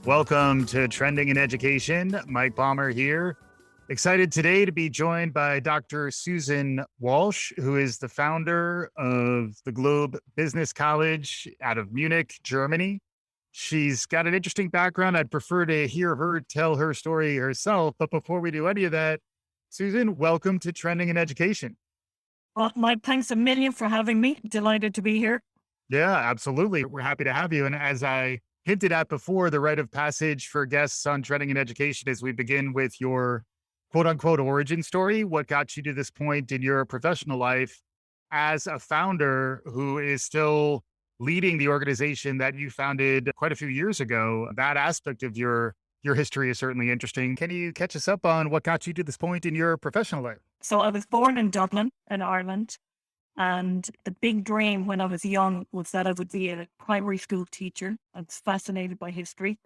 Welcome to Trending in Education. Mike Balmer here. Excited today to be joined by Dr. Susan Walsh, who is the founder of the Globe Business College out of Munich, Germany. She's got an interesting background. I'd prefer to hear her tell her story herself. But before we do any of that, Susan, welcome to Trending in Education. Well, Mike, thanks a million for having me. Delighted to be here. Yeah, absolutely. We're happy to have you. And as I hinted at before, the rite of passage for guests on Trending in Education is we begin with your quote unquote origin story. What got you to this point in your professional life as a founder who is still leading the organization that you founded quite a few years ago? That aspect of your history is certainly interesting. Can you catch us up on what got you to this point in your professional life? So I was born in Dublin, in Ireland. And the big dream when I was young was that I would be a primary school teacher. I was fascinated by history,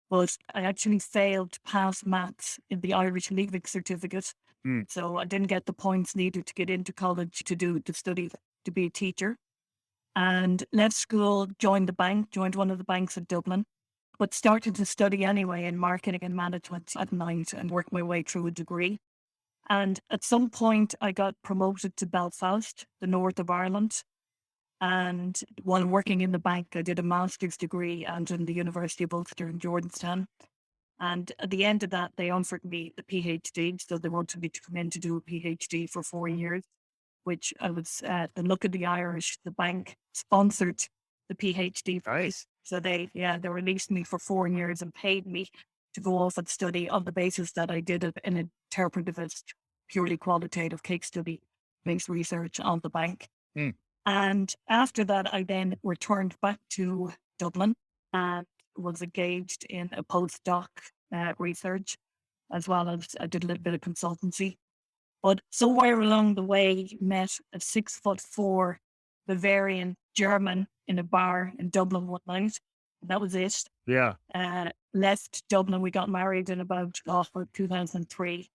but I actually failed to pass maths in the Irish Leaving Certificate. Mm, So I didn't get the points needed to get into college to study to be a teacher. And left school, joined one of the banks in Dublin, but started to study anyway in marketing and management at night and worked my way through a degree. And at some point, I got promoted to Belfast, the north of Ireland. And while working in the bank, I did a master's degree and in the University of Ulster in Jordanstown. And at the end of that, they offered me the PhD. So they wanted me to come in to do a PhD for 4 years, which I was, the look of the Irish, the bank sponsored the PhD. nice. So they released me for 4 years and paid me to go off and study on the basis that I did an interpretivist, purely qualitative case study based research on the bank. Mm, And after that, I then returned back to Dublin and was engaged in a postdoc research, as well as I did a little bit of consultancy. But somewhere along the way, met a 6'4" Bavarian German in a bar in Dublin one night. That was it. yeah. Left Dublin. We got married in about 2003,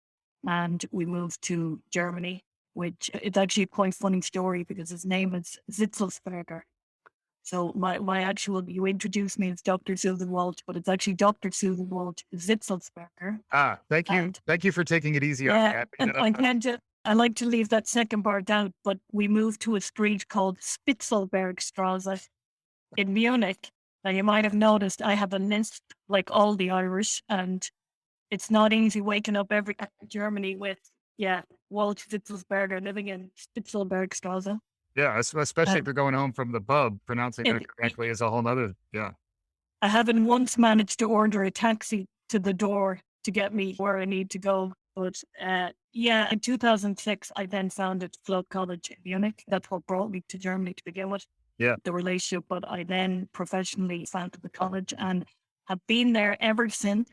and we moved to Germany, which it's actually a quite funny story because his name is Zitzelsberger. So my actual, you introduced me as Dr. Susan Walsh, but it's actually Dr. Susan Walsh Zitzelsberger. Thank you. And Thank you for taking it easy on yeah, that. and I like to leave that second part out, but we moved to a street called Spitzelbergstrasse in Munich. And you might have noticed I have a list like all the Irish, and it's not easy waking up every day in Germany with, Walsh Zitzelsberger living in Spitzelbergstrasse. Yeah, especially if Um, you're going home from the pub, pronouncing it it, correctly is a whole nother. Yeah. I haven't once managed to order a taxi to the door to get me where I need to go. But in 2006, I then founded Flood College in Munich. That's what brought me to Germany to begin with, Yeah. the relationship. But I then professionally founded the college and have been there ever since,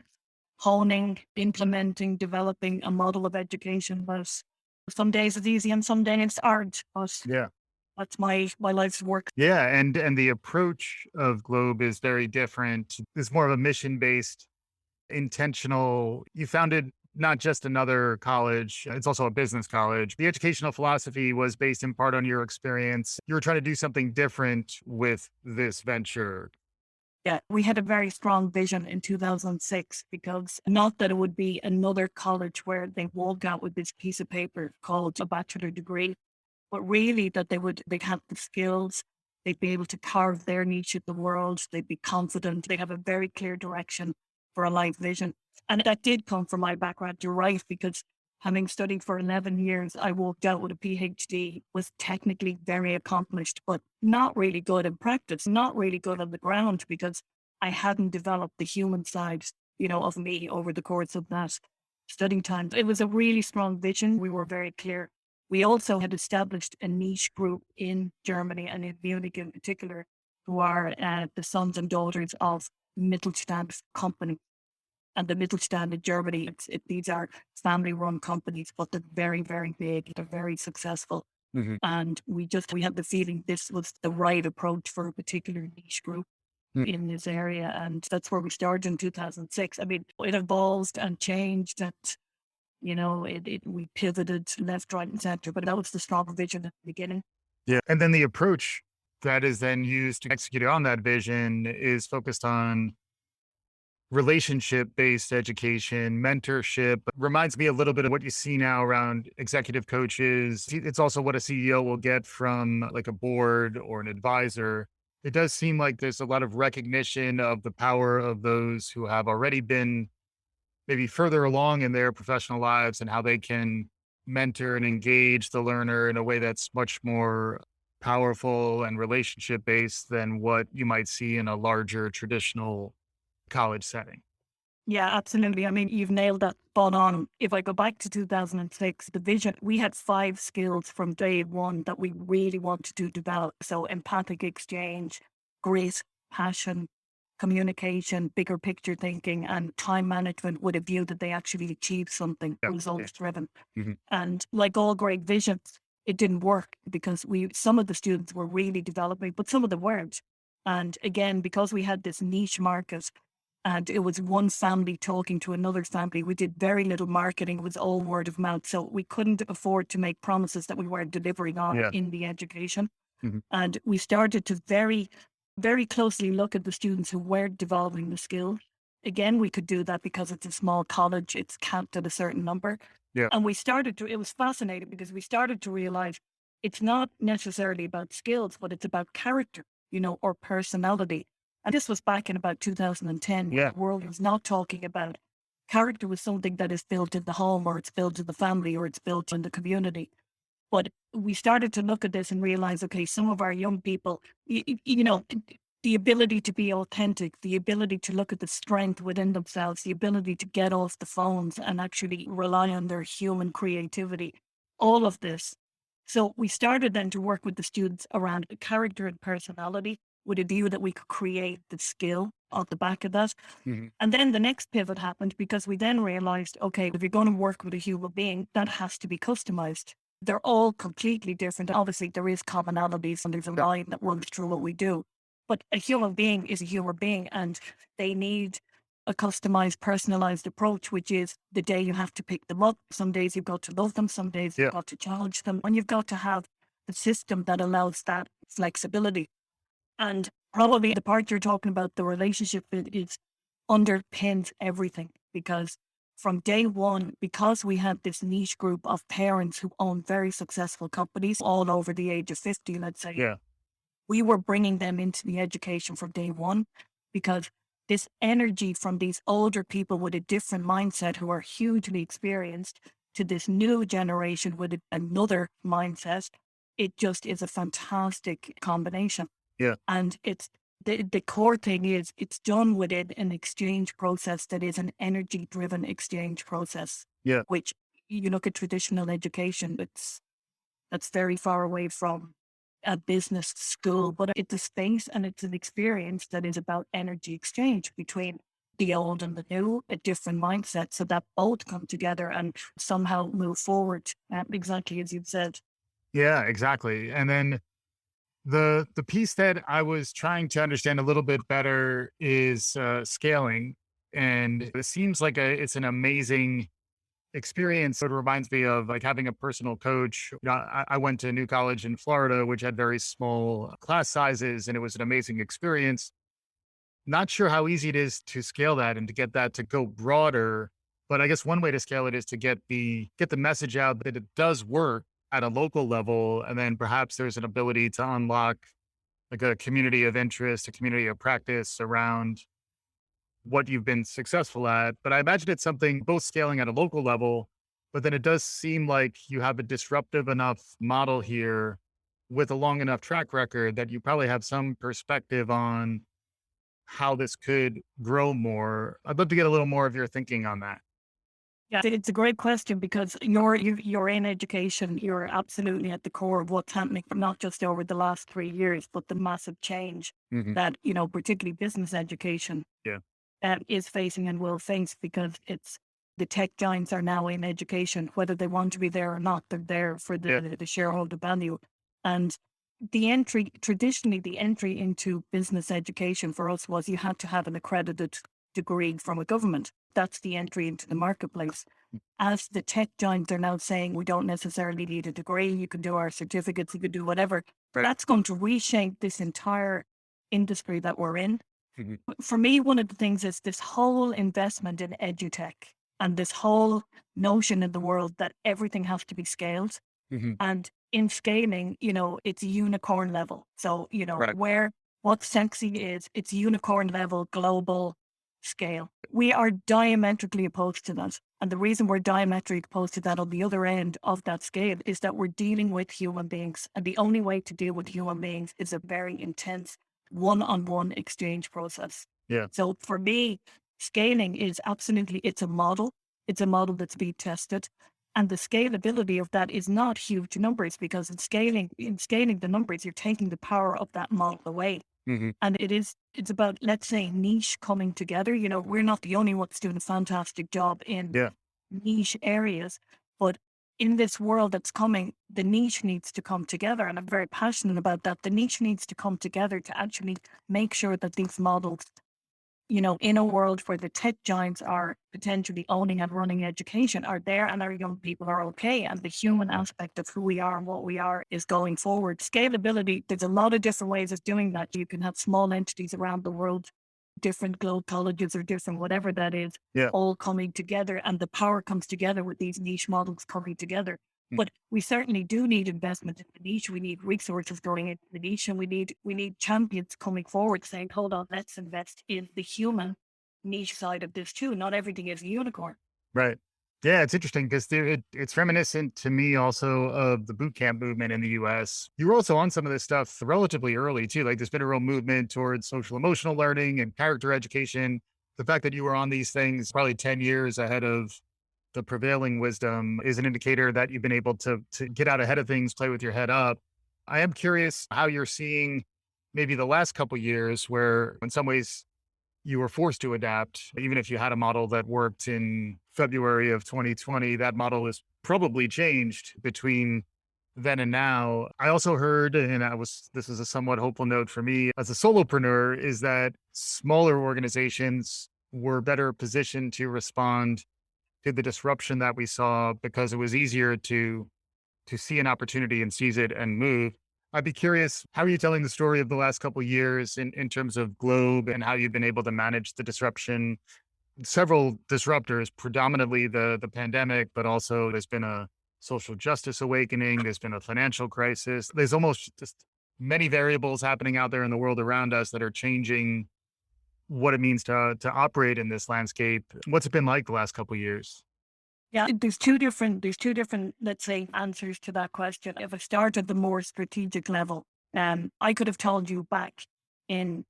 honing, implementing, developing a model of education that some days it's easy and some days it's hard. But Yeah. that's my life's work. Yeah. And the approach of Globe is very different. It's more of a mission-based, intentional. You founded not just another college, it's also a business college. The educational philosophy was based in part on your experience. You were trying to do something different with this venture. Yeah, we had a very strong vision in 2006 because not that it would be another college where they walk out with this piece of paper called a bachelor degree, but really that they'd have the skills, they'd be able to carve their niche in the world, they'd be confident, they have a very clear direction for a life vision. And that did come from my background, you're right, because having studied for 11 years, I walked out with a PhD, was technically very accomplished, but not really good in practice, not really good on the ground because I hadn't developed the human side, of me over the course of that studying time. It was a really strong vision. We were very clear. We also had established a niche group in Germany and in Munich in particular, who are the sons and daughters of Mittelstand companies. And the Mittelstand in Germany, these are family-run companies, but they're very, very big. They're very successful. Mhm. And we had the feeling this was the right approach for a particular niche group Mm. in this area. And that's where we started in 2006. I mean, it evolved and changed and, we pivoted left, right, and center, but that was the strong vision at the beginning. Yeah. And then the approach that is then used to execute on that vision is focused on relationship based education, mentorship. Reminds me a little bit of what you see now around executive coaches. It's also what a CEO will get from like a board or an advisor. It does seem like there's a lot of recognition of the power of those who have already been maybe further along in their professional lives and how they can mentor and engage the learner in a way that's much more powerful and relationship based than what you might see in a larger traditional college setting. Yeah, absolutely. I mean, you've nailed that spot on. If I go back to 2006, the vision, we had 5 skills from day one that we really wanted to develop. So empathic exchange, grit, passion, communication, bigger picture thinking, and time management with a view that they actually achieve something Yeah. results driven. Mhm. And like all great visions, it didn't work because some of the students were really developing, but some of them weren't. And again, because we had this niche market and it was one family talking to another family. We did very little marketing. It was all word of mouth. So we couldn't afford to make promises that we weren't delivering on Yeah. in the education. Mhm. And we started to very closely look at the students who weren't developing the skills. Again, we could do that because it's a small college, it's capped at a certain number. Yeah. And it was fascinating because we started to realize it's not necessarily about skills, but it's about character, or personality. And this was back in about 2010. Yeah. The world was not talking about character was something that is built in the home or it's built in the family or it's built in the community. But we started to look at this and realize, okay, some of our young people, the ability to be authentic, the ability to look at the strength within themselves, the ability to get off the phones and actually rely on their human creativity, all of this. So we started then to work with the students around character and personality with a view that we could create the skill off the back of that. Mhm. And then the next pivot happened because we then realized, okay, if you're going to work with a human being, that has to be customized. They're all completely different. Obviously, there is commonalities and there's a line that runs through what we do. But a human being is a human being and they need a customized, personalized approach, which is the day you have to pick them up. Some days you've got to love them, some days you've Yeah. got to challenge them, and you've got to have the system that allows that flexibility. And probably the part you're talking about, the relationship bit, is underpins everything because from day one, because we had this niche group of parents who own very successful companies all over the age of 50, let's say, Yeah. we were bringing them into the education from day one because this energy from these older people with a different mindset who are hugely experienced to this new generation with another mindset, it just is a fantastic combination. Yeah. And it's the core thing is it's done within an exchange process that is an energy driven exchange process, Yeah. which you look at traditional education, that's very far away from a business school, but it's a space and it's an experience that is about energy exchange between the old and the new, a different mindset, so that both come together and somehow move forward, exactly as you've said. Yeah, exactly. And then the piece that I was trying to understand a little bit better is scaling. And it seems like it's an amazing experience. It reminds me of like having a personal coach. I went to a new college in Florida, which had very small class sizes, and it was an amazing experience. Not sure how easy it is to scale that and to get that to go broader. But I guess one way to scale it is to get the message out that it does work at a local level. And then perhaps there's an ability to unlock like a community of interest, a community of practice around what you've been successful at. But I imagine it's something both scaling at a local level, but then it does seem like you have a disruptive enough model here with a long enough track record that you probably have some perspective on how this could grow more. I'd love to get a little more of your thinking on that. Yeah, it's a great question because you're in education. You're absolutely at the core of what's happening, not just over the last 3 years, but the massive change Hmm. that particularly business education Yeah. is facing and will face because it's the tech giants are now in education, whether they want to be there or not. They're there for Yeah. the shareholder value, and traditionally the entry into business education for us was you had to have an accredited degree from a government. That's the entry into the marketplace. As the tech giants are now saying we don't necessarily need a degree, you can do our certificates, you can do whatever. Right. That's going to reshape this entire industry that we're in. Mhm. For me, one of the things is this whole investment in edutech and this whole notion in the world that everything has to be scaled. Mhm. And in scaling, it's unicorn level. So, Right. what's sexy is it's unicorn level global scale. We are diametrically opposed to that. And the reason we're diametrically opposed to that on the other end of that scale is that we're dealing with human beings. And the only way to deal with human beings is a very intense one-on-one exchange process. Yeah. So for me, scaling is absolutely, it's a model. It's a model that's being tested. And the scalability of that is not huge numbers because in scaling the numbers, you're taking the power of that model away. Mhm. And it's about, let's say, niche coming together. We're not the only ones doing a fantastic job in Yeah. niche areas, but in this world that's coming, the niche needs to come together. And I'm very passionate about that. The niche needs to come together to actually make sure that these models, in a world where the tech giants are potentially owning and running education, are there and our young people are okay. And the human aspect of who we are and what we are is going forward. Scalability, there's a lot of different ways of doing that. You can have small entities around the world, different global colleges or different whatever that is, Yeah. all coming together. And the power comes together with these niche models coming together. Mm. But we certainly do need investment in the niche. We need resources going into the niche, and we need champions coming forward saying, "Hold on, let's invest in the human niche side of this too. Not everything is a unicorn." Right. Yeah, it's interesting because it's reminiscent to me also of the boot camp movement in the US. You were also on some of this stuff relatively early too. Like there's been a real movement towards social emotional learning and character education. The fact that you were on these things probably 10 years ahead of the prevailing wisdom is an indicator that you've been able to get out ahead of things, play with your head up. I am curious how you're seeing maybe the last couple years where in some ways you were forced to adapt. Even if you had a model that worked in February of 2020, that model has probably changed between then and now. I also heard, and this is a somewhat hopeful note for me as a solopreneur, is that smaller organizations were better positioned to respond to the disruption that we saw because it was easier to see an opportunity and seize it and move. I'd be curious, how are you telling the story of the last couple of years in terms of Globe and how you've been able to manage the disruption? Several disruptors, predominantly the pandemic, but also there's been a social justice awakening. There's been a financial crisis. There's almost just many variables happening out there in the world around us that are changing what it means to operate in this landscape. What's it been like the last couple of years? Yeah, there's two different, let's say, answers to that question. If I start at the more strategic level, I could have told you back in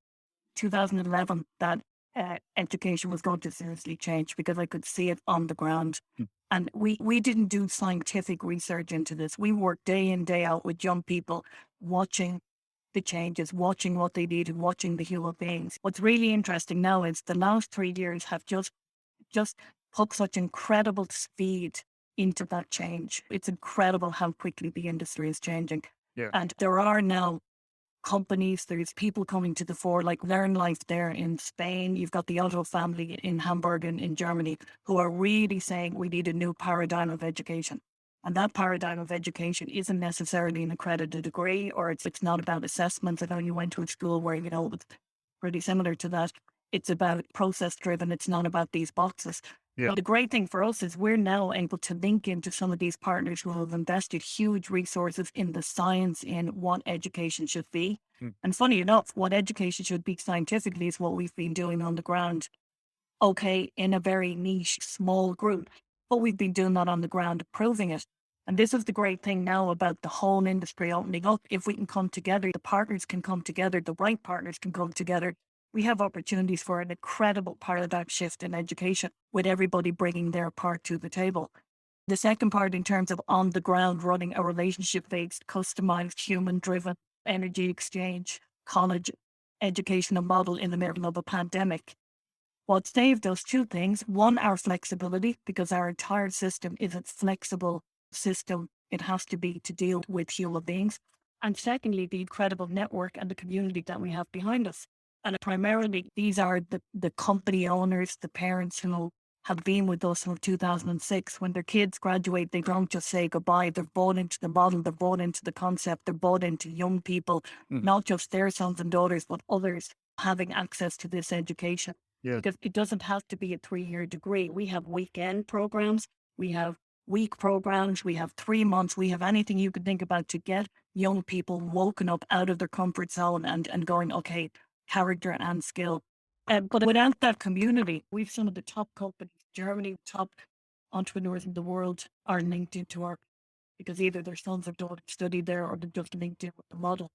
2011 that education was going to seriously change because I could see it on the ground. Mm. And we didn't do scientific research into this. We worked day in, day out with young people, watching the changes, watching what they needed, watching the human beings. What's really interesting now is the last 3 years have just put such incredible speed into that change. It's incredible how quickly the industry is changing. Yeah. And there are now companies, there's people coming to the fore, like Learn Life there in Spain. You've got the Otto family in Hamburg and in Germany who are really saying we need a new paradigm of education. And that paradigm of education isn't necessarily an accredited degree, or it's not about assessments. I know you went to a school where, it was pretty similar to that. It's about process driven. It's not about these boxes. Yeah. But the great thing for us is we're now able to link into some of these partners who have invested huge resources in the science in what education should be. Mm. And funny enough, what education should be scientifically is what we've been doing on the ground. Okay, in a very niche, small group, but we've been doing that on the ground, proving it. And this is the great thing now about the whole industry opening up. If we can come together, the partners can come together, the right partners can come together. We have opportunities for an incredible paradigm shift in education with everybody bringing their part to the table. The second part, in terms of on the ground running a relationship based, customized, human driven energy exchange, college educational model in the middle of a pandemic. What saved us two things. One, our flexibility, because our entire system is a flexible system. It has to be to deal with human beings. And secondly, the incredible network and the community that we have behind us. And primarily, these are the company owners, the parents who have been with us from 2006. When their kids graduate, they don't just say goodbye. They're bought into the model, they're bought into the concept, they're bought into young people, Mm. not just their sons and daughters, but others having access to this education, Yeah. because it doesn't have to be a 3-year degree. We have weekend programs, we have week programs, we have 3 months, we have anything you could think about to get young people woken up out of their comfort zone and going, okay, character and skill. But without that community, we've some of the top companies, Germany, top entrepreneurs in the world are linked into our, because either their sons or daughters studied there or they're just linked in with the model.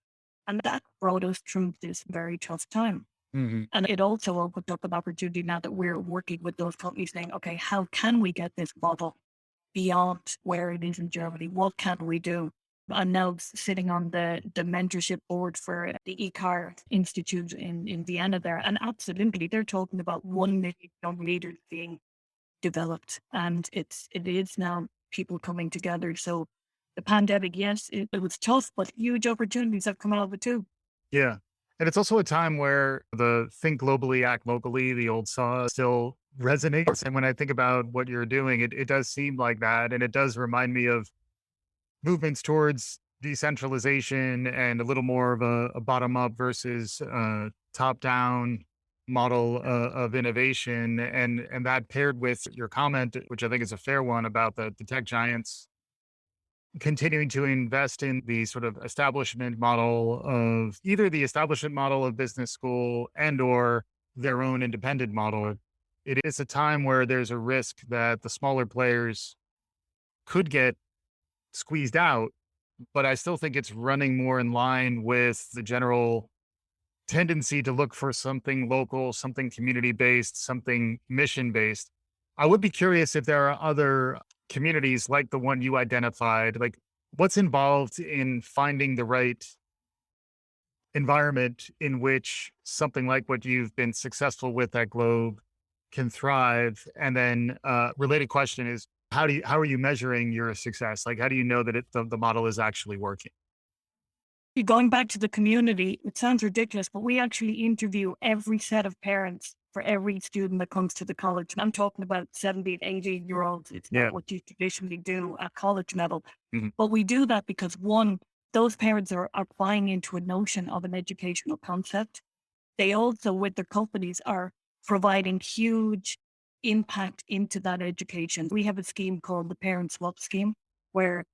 And that brought us through this very tough time. Hmm. And it also opened up an opportunity now that we're working with those companies saying, okay, how can we get this model beyond where it is in Germany? What can we do? I'm now sitting on the mentorship board for the ECAR Institute in Vienna there. And absolutely, they're talking about 1 million young leaders being developed. And it is now people coming together. So the pandemic, yes, it was tough, but huge opportunities have come out of it too. Yeah. And it's also a time where the think globally, act locally, the old saw still resonates. And when I think about what you're doing, it does seem like that. And it does remind me of movements towards decentralization and a little more of a bottom up versus top down model of innovation. And that paired with your comment, which I think is a fair one about the tech giants continuing to invest in the sort of establishment model of either the establishment model of business school and or their own independent model. It is a time where there's a risk that the smaller players could get squeezed out, but I still think it's running more in line with the general tendency to look for something local, something community based, something mission based. I would be curious if there are other communities like the one you identified, like what's involved in finding the right environment in which something like what you've been successful with at Globe can thrive. And then related question is how are you measuring your success? Like how do you know that the model is actually working? Going back to the community, it sounds ridiculous, but we actually interview every set of parents for every student that comes to the college. And I'm talking about 17, 18-year-olds. It's Yeah. not what you traditionally do at college level. Mhm. But we do that because one, those parents are buying into a notion of an educational concept. They also, with their companies, are providing huge impact into that education. We have a scheme called the Parent Swap Scheme, where,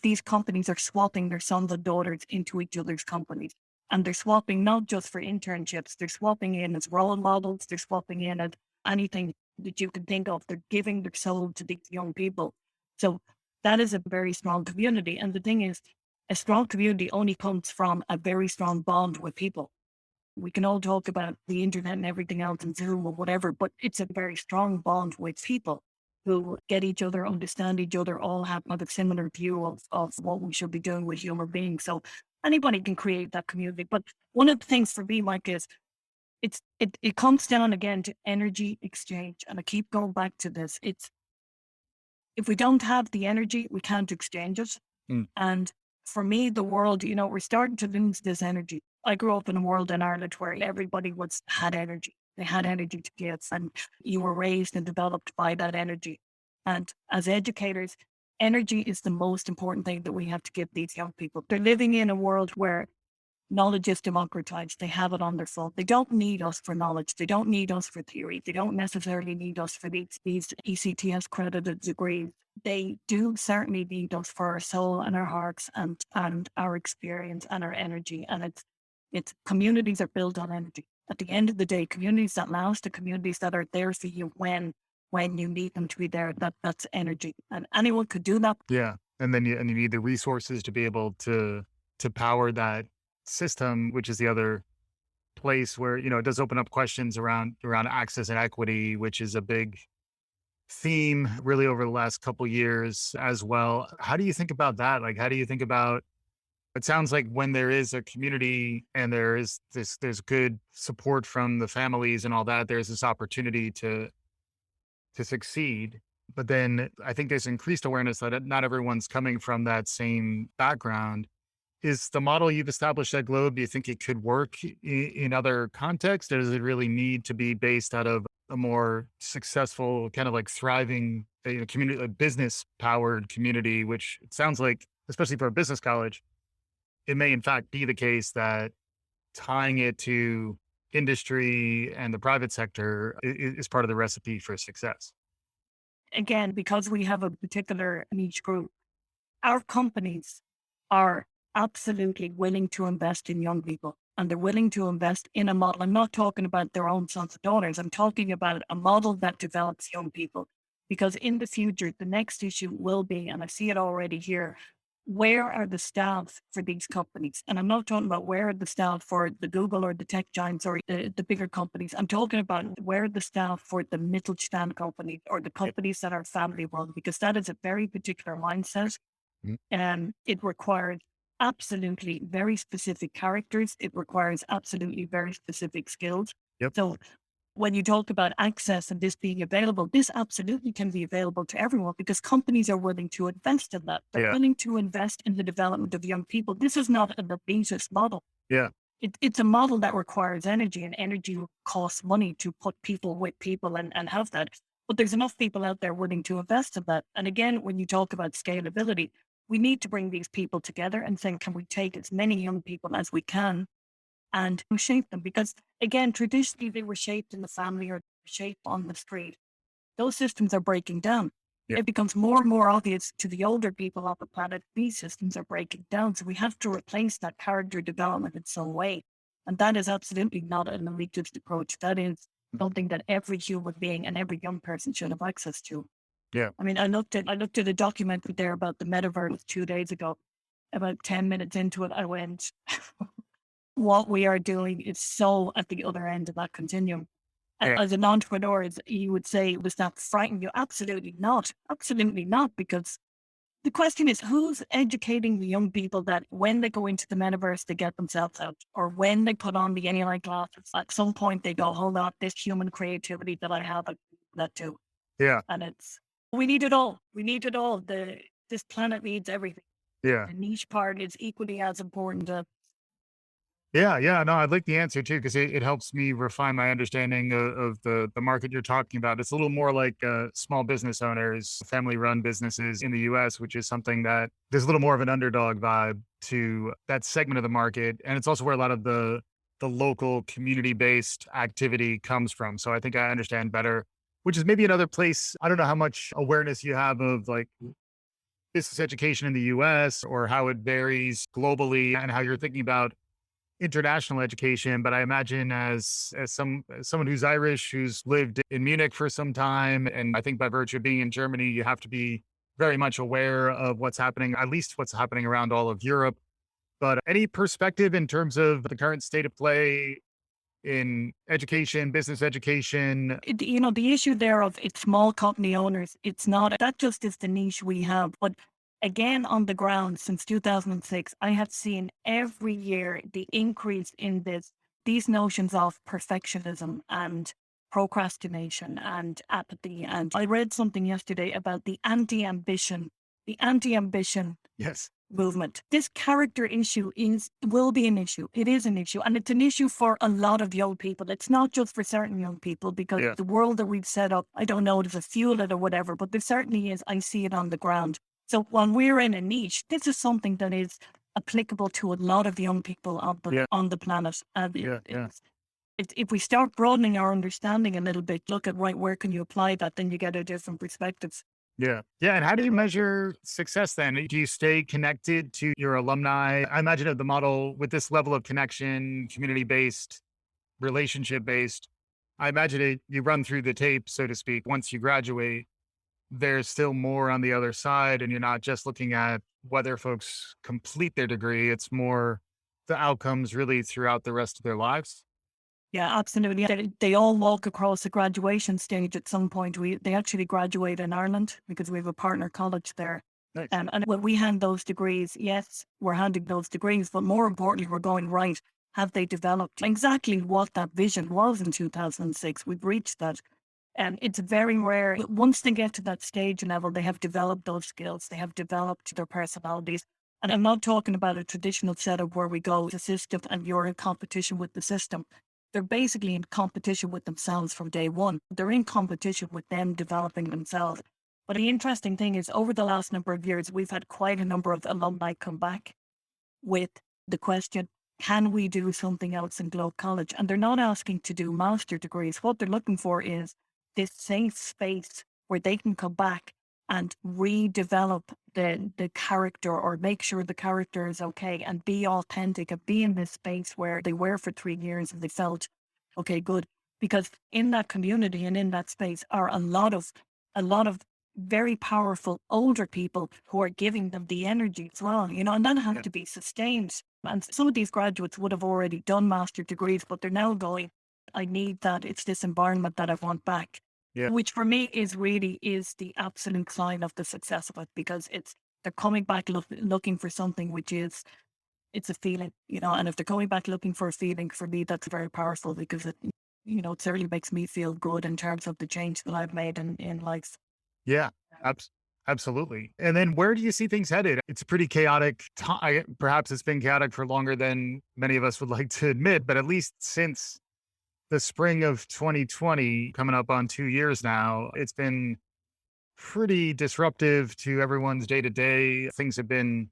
these companies are swapping their sons and daughters into each other's companies. And they're swapping not just for internships, they're swapping in as role models, they're swapping in as anything that you can think of. They're giving their soul to these young people. So that is a very strong community. And the thing is, a strong community only comes from a very strong bond with people. We can all talk about the internet and everything else and Zoom or whatever, but it's a very strong bond with people who get each other, understand each other, all have a similar view of what we should be doing with human beings. So anybody can create that community. But one of the things for me, Mike, is it comes down again to energy exchange. And I keep going back to this. It's if we don't have the energy, we can't exchange it. Mm. And for me, the world, we're starting to lose this energy. I grew up in a world in Ireland where everybody had energy. They had energy to give, and you were raised and developed by that energy. And as educators, energy is the most important thing that we have to give these young people. They're living in a world where knowledge is democratized. They have it on their phone. They don't need us for knowledge. They don't need us for theory. They don't necessarily need us for these ECTS credited degrees. They do certainly need us for our soul and our hearts and our experience and our energy. And it's communities are built on energy. At the end of the day, communities that last, the communities that are there for you when you need them to be there, that's energy. And anyone could do that. Yeah. And then you need the resources to be able to power that system, which is the other place where, it does open up questions around access and equity, which is a big theme really over the last couple years as well. How do you think about that? Like how do you think about it sounds like when there is a community and there's good support from the families and all that, there's this opportunity to succeed. But then I think there's increased awareness that not everyone's coming from that same background. Is the model you've established at Globe, do you think it could work in other contexts? Or does it really need to be based out of a more successful, kind of like thriving community, like business powered community, which it sounds like, especially for a business college, it may in fact be the case that tying it to industry and the private sector is part of the recipe for success. Again, because we have a particular niche group, our companies are absolutely willing to invest in young people, and they're willing to invest in a model. I'm not talking about their own sons and daughters. I'm talking about a model that develops young people. Because in the future, the next issue will be, and I see it already here, where are the staff for these companies? And I'm not talking about where are the staff for the Google or the tech giants or the bigger companies. I'm talking about where are the staff for the Mittelstand companies or the Yep. companies that are family run, because that is a very particular mindset. Mhm. It requires absolutely very specific characters. It requires absolutely very specific skills. Yep. So when you talk about access and this being available, this absolutely can be available to everyone because companies are willing to invest in that. They're Yeah. willing to invest in the development of young people. This is not an elitist model. Yeah. It's a model that requires energy, and energy costs money to put people with people and have that. But there's enough people out there willing to invest in that. And again, when you talk about scalability, we need to bring these people together and think, can we take as many young people as we can and shape them? Because again, traditionally they were shaped in the family or shaped on the street. Those systems are breaking down. Yeah. It becomes more and more obvious to the older people on the planet, these systems are breaking down. So we have to replace that character development in some way. And that is absolutely not an elitist approach. That is something that every human being and every young person should have access to. Yeah. I mean, I looked at a documentary there about the metaverse 2 days ago. About 10 minutes into it, I went, what we are doing is so at the other end of that continuum. Yeah. As an entrepreneur, you would say, does that frighten you? Absolutely not. Absolutely not. Because the question is, who's educating the young people that when they go into the metaverse, they get themselves out, or when they put on the AI glasses, at some point they go, hold on, this human creativity that I have, I can do that too. Yeah. And we need it all. We need it all. This planet needs everything. Yeah. The niche part is equally as important. Yeah, yeah, no, I like the answer too because it helps me refine my understanding of the market you're talking about. It's a little more like small business owners, family-run businesses in the U.S., which is something that there's a little more of an underdog vibe to that segment of the market, and it's also where a lot of the local community-based activity comes from. So I think I understand better, which is maybe another place. I don't know how much awareness you have of like business education in the U.S. or how it varies globally, and how you're thinking about international education, but I imagine as someone who's Irish, who's lived in Munich for some time, and I think by virtue of being in Germany, you have to be very much aware of what's happening, at least what's happening around all of Europe. But any perspective in terms of the current state of play in education, business education? The issue there of it's small company owners, it's not, that just is the niche we have. But again, on the ground since 2006, I have seen every year the increase in these notions of perfectionism and procrastination and apathy. And I read something yesterday about the anti-ambition Yes. movement. This character issue will be an issue. It is an issue. And it's an issue for a lot of young people. It's not just for certain young people because Yeah. the world that we've set up, I don't know, there's a fuel it or whatever, but there certainly is. I see it on the ground. So when we're in a niche, this is something that is applicable to a lot of young people Yeah. on the planet. And Yeah. Yeah. if we start broadening our understanding a little bit, look at, right, where can you apply that? Then you get a different perspective. Yeah. Yeah. And how do you measure success then? Do you stay connected to your alumni? I imagine of the model with this level of connection, community based, relationship based. I imagine you run through the tape, so to speak. Once you graduate, there's still more on the other side. And you're not just looking at whether folks complete their degree, it's more the outcomes really throughout the rest of their lives. Yeah, absolutely. They all walk across the graduation stage at some point. They actually graduate in Ireland because we have a partner college there. Nice. And when we hand those degrees, yes, we're handing those degrees, but more importantly, we're going, right, have they developed exactly what that vision was in 2006? We've reached that. And it's very rare. But once they get to that stage level, they have developed those skills, they have developed their personalities. And I'm not talking about a traditional setup where we go to the system and you're in competition with the system. They're basically in competition with themselves from day one. They're in competition with them developing themselves. But the interesting thing is, over the last number of years, we've had quite a number of alumni come back with the question, can we do something else in Globe College? And they're not asking to do master degrees. What they're looking for is this safe space where they can come back and redevelop the character, or make sure the character is okay, and be authentic and be in this space where they were for 3 years and they felt okay, good. Because in that community and in that space are a lot of very powerful older people who are giving them the energy as well, and that has Yeah. to be sustained. And some of these graduates would have already done master degrees, but they're now going, I need that. It's this environment that I want back, Yeah. which for me is the absolute sign of the success of it, because they're coming back looking for something, which is, it's a feeling, and if they're coming back looking for a feeling, for me, that's very powerful, because it certainly makes me feel good in terms of the change that I've made in life. Yeah. Abs- Absolutely. And then where do you see things headed? It's a pretty chaotic time. Perhaps it's been chaotic for longer than many of us would like to admit, but at least since the spring of 2020, coming up on 2 years now, it's been pretty disruptive to everyone's day to day. Things have been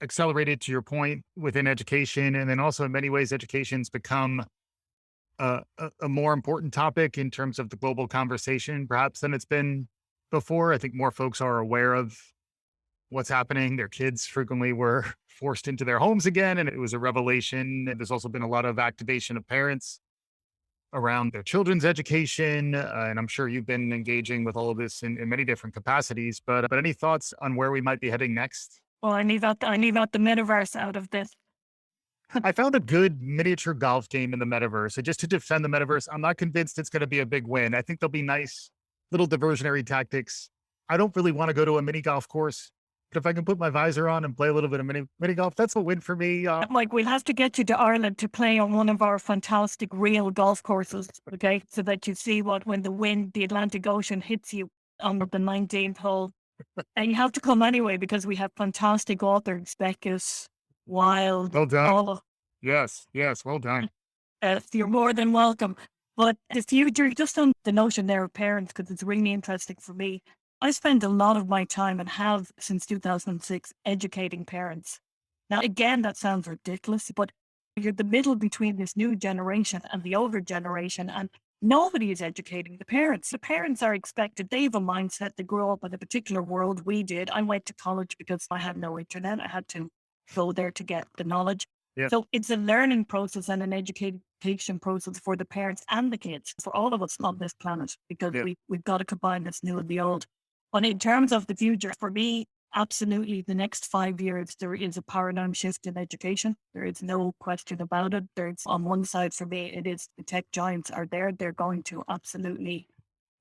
accelerated, to your point, within education. And then also, in many ways, education's become a more important topic in terms of the global conversation, perhaps, than it's been before. I think more folks are aware of what's happening. Their kids frequently were forced into their homes again, and it was a revelation. And there's also been a lot of activation of parents around their children's education. And I'm sure you've been engaging with all of this in many different capacities. But any thoughts on where we might be heading next? Well, I leave out the metaverse out of this. I found a good miniature golf game in the metaverse. And just to defend the metaverse, I'm not convinced it's going to be a big win. I think there'll be nice little diversionary tactics. I don't really want to go to a mini golf course, but if I can put my visor on and play a little bit of mini golf, that's a win for me. Mike, we'll have to get you to Ireland to play on one of our fantastic real golf courses, okay? So that you see what, when the Atlantic Ocean hits you on the 19th hole. And you have to come anyway, because we have fantastic authors, Beckett, Wild, Well done. all of Yes, yes, well done. you're more than welcome. But the future, just on the notion there of parents, because it's really interesting for me. I spend a lot of my time, and have since 2006, educating parents. Now, again, that sounds ridiculous, but you're the middle between this new generation and the older generation, and nobody is educating the parents. The parents are expected, they have a mindset, they grew up in a particular world. We did. I went to college because I had no internet. I had to go there to get the knowledge. Yeah, So it's a learning process and an education process for the parents and the kids, for all of us on this planet, because yeah, we've got to combine this new and the old. But in terms of the future, for me, absolutely, the next 5 years, there is a paradigm shift in education. There is no question about it. There's, on one side, for me, it is the tech giants are there. They're going to absolutely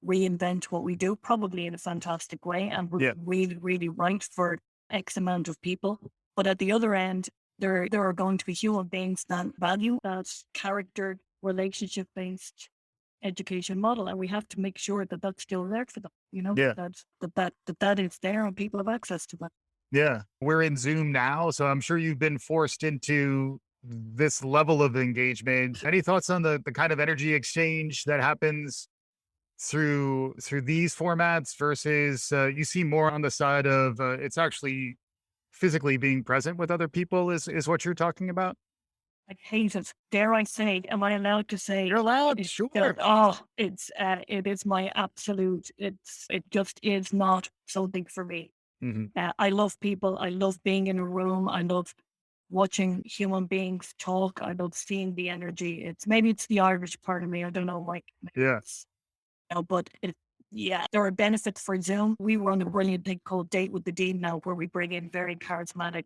reinvent what we do, probably in a fantastic way, and we're yeah, really, really right for X amount of people. But at the other end, there are going to be human beings that value that character, relationship based education model, and we have to make sure that that's still there for them. yeah. That is there and people have access to it. Yeah. We're in Zoom now, so I'm sure you've been forced into this level of engagement. Any thoughts on the kind of energy exchange that happens through these formats versus you see more on the side of it's actually physically being present with other people is what you're talking about? I hate it. Dare I say? Am I allowed to say? You're allowed, It, sure. it is my absolute. It just is not something for me. Hmm. I love people. I love being in a room. I love watching human beings talk. I love seeing the energy. Maybe it's the Irish part of me. I don't know, like, Yeah. but yeah, there are benefits for Zoom. We run a brilliant thing called Date with the Dean now, where we bring in very charismatic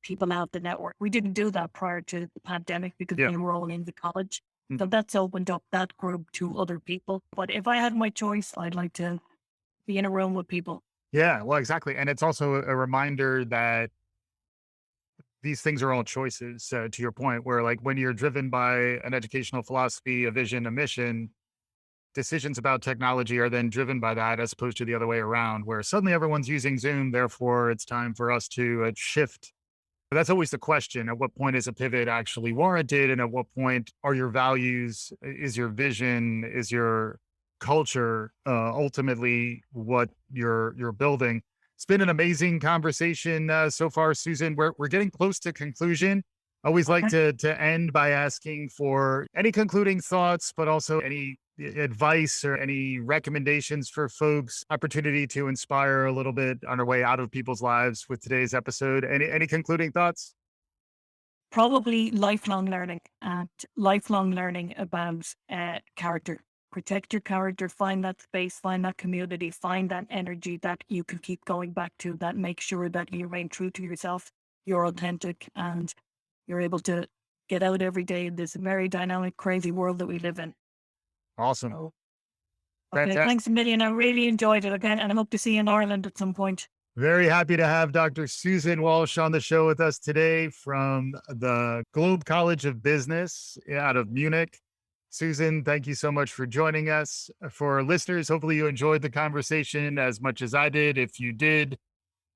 people out the network. We didn't do that prior to the pandemic because Yeah. we were all in the college. Mm. So that's opened up that group to other people. But if I had my choice, I'd like to be in a room with people. Yeah, well, exactly. And it's also a reminder that these things are all choices, to your point, where like when you're driven by an educational philosophy, a vision, a mission, decisions about technology are then driven by that as opposed to the other way around, where suddenly everyone's using Zoom. Therefore, it's time for us to shift. But that's always the question. At what point is a pivot actually warranted? And at what point are your values, is your vision, is your culture ultimately what you're building? It's been an amazing conversation so far, Susan. We're getting close to conclusion. Always like Okay. to end by asking for any concluding thoughts, but also any advice or any recommendations for folks, opportunity to inspire a little bit on our way out of people's lives with today's episode. Any concluding thoughts? Probably lifelong learning and lifelong learning about character. Protect your character, find that space, find that community, find that energy that you can keep going back to, that makes sure that you remain true to yourself, you're authentic, and you're able to get out every day in this very dynamic, crazy world that we live in. Awesome. So, okay, Fantastic. thanks a million. I really enjoyed it again, and I hope to see you in Ireland at some point. Very happy to have Dr. Susan Walsh on the show with us today from the Globe College of Business out of Munich. Susan, thank you so much for joining us. For listeners, hopefully you enjoyed the conversation as much as I did. If you did,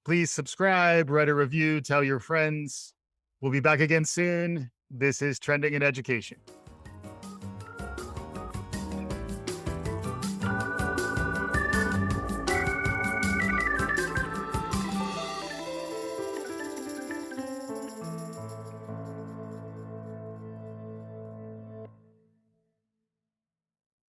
please subscribe, write a review, tell your friends. We'll be back again soon. This is Trending in Education.